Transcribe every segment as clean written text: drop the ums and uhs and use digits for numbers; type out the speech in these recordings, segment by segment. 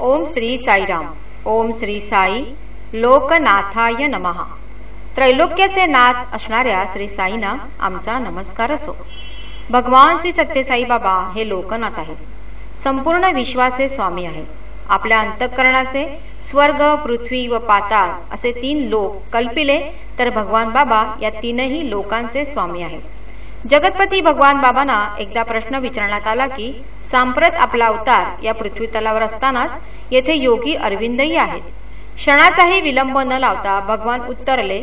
ओम श्री साईराम. ओम श्री साई लोकनाथाय नमः. त्रैलोक्याचे नाथ असणाऱ्या श्री साईंना आमचा नमस्कार असो. भगवान श्री सत्यसाई बाबा हे लोकनाथ आहेत. संपूर्ण विश्वाचे स्वामी आहेत. आपल्या अंतःकरणाचे स्वर्ग, पृथ्वी व पाताळ असे 3 लोक कल्पिले तर भगवान बाबा या 3ही लोकांचे स्वामी आहेत. जगतपती भगवान बाबांना एकदा प्रश्न विचारण्यात आला की सांप्रत आपला अवतार या पृथ्वी तलावर असतानाच येथे योगी अरविंदही आहेत. क्षणाचाही विलंब न लावता भगवान उत्तरले,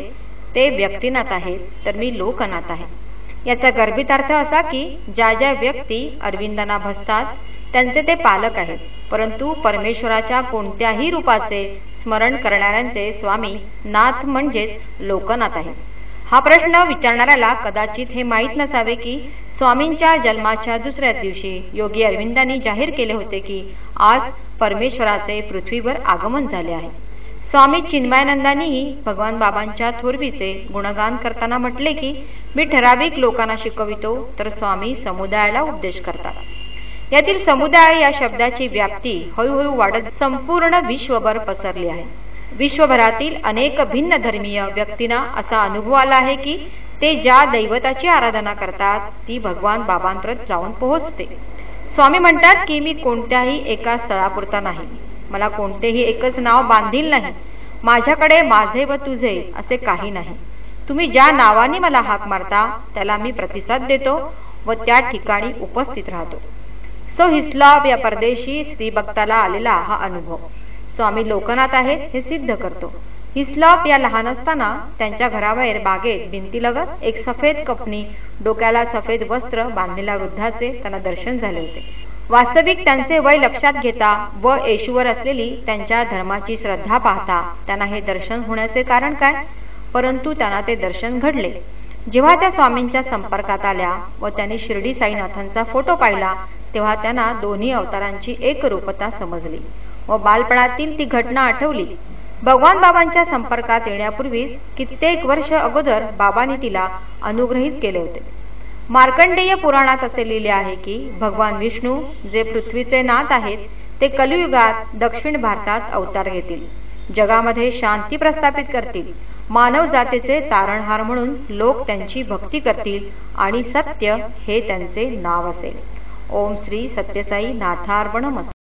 ते व्यक्तिनाथ आहेत तर मी लोकनाथ आहे. याचा गर्भितार्थ असा की ज्या ज्या व्यक्ती अरविंदांना भजतात त्यांचे ते पालक आहेत, परंतु परमेश्वराच्या कोणत्याही रूपाचे स्मरण करणाऱ्यांचे स्वामी नाथ म्हणजेच लोकनाथ आहेत. हा प्रश्न विचारणाऱ्याला कदाचित हे माहीत नसावे की स्वामींच्या जन्माच्या दुसऱ्या दिवशी योगी अरविंदांनी जाहीर केले होते की आज परमेश्वराचे पृथ्वीवर आगमन झाले आहे. स्वामी चिन्मयानंदांनीही भगवान बाबांच्या थोरवीचे गुणगान करताना म्हटले की मी ठराविक लोकांना शिकवितो तर स्वामी समुदायाला उपदेश करतात. यातील समुदाय या शब्दाची व्याप्ती हळूहळू वाढत संपूर्ण विश्वभर पसरली आहे. विश्वभरातील अनेक भिन्न धर्मीय व्यक्तींना असा अनुभव आला आहे की ते ज्या दैवताची आराधना करतात ती भगवान बाबांपर्यंत जाऊन पोहोचते. स्वामी म्हणतात की मी कोणत्याही एका स्थळापुरता नाही, मला कोणतेही एकच नाव बांधील नाही, माझ्याकडे माझे व तुझे असे काही नाही. तुम्ही ज्या नावाने मला हाक मारता त्याला मी प्रतिसाद देतो व त्या ठिकाणी उपस्थित राहतो. सो हिस्लॉप या परदेशी स्त्री भक्ताला आलेला हा अनुभव स्वामी लोकनाथ आहेत हे सिद्ध करतो. हिस्लॉप या लहान असताना त्यांच्या घराबाहेर बागेत भिंतीलगत एक सफेद कफनी, डोक्याला सफेद वस्त्र बांधलेल्या वृद्धाचे त्यांना दर्शन झाले होते. वास्तविक त्यांचे वय लक्षात घेता व येशूवर असलेली त्यांच्या धर्माची श्रद्धा पाहता त्यांना हे दर्शन होण्याचे कारण काय, परंतु त्यांना ते दर्शन घडले. जेव्हा त्या स्वामींच्या संपर्कात आल्या व त्यांनी शिर्डी साईनाथांचा फोटो पाहिला तेव्हा त्यांना दोन्ही अवतारांची एकरूपता समजली व बालपणातील ती घटना आठवली. भगवान बाबांच्या संपर्कात येण्यापूर्वीच कित्येक वर्ष अगोदर बाबांनी तिला अनुग्रहित केले होते. मार्कंडेय पुराणात असे लिहिले आहे की भगवान विष्णू जे पृथ्वीचे नाथ आहेत ते कलियुगात दक्षिण भारतात अवतार घेतील, जगामध्ये शांती प्रस्थापित करतील, मानव जातीचे तारणहार म्हणून लोक त्यांची भक्ती करतील आणि सत्य हे त्यांचे नाव असेल. ओम श्री सत्यसाई नाथार्पणमस्तु.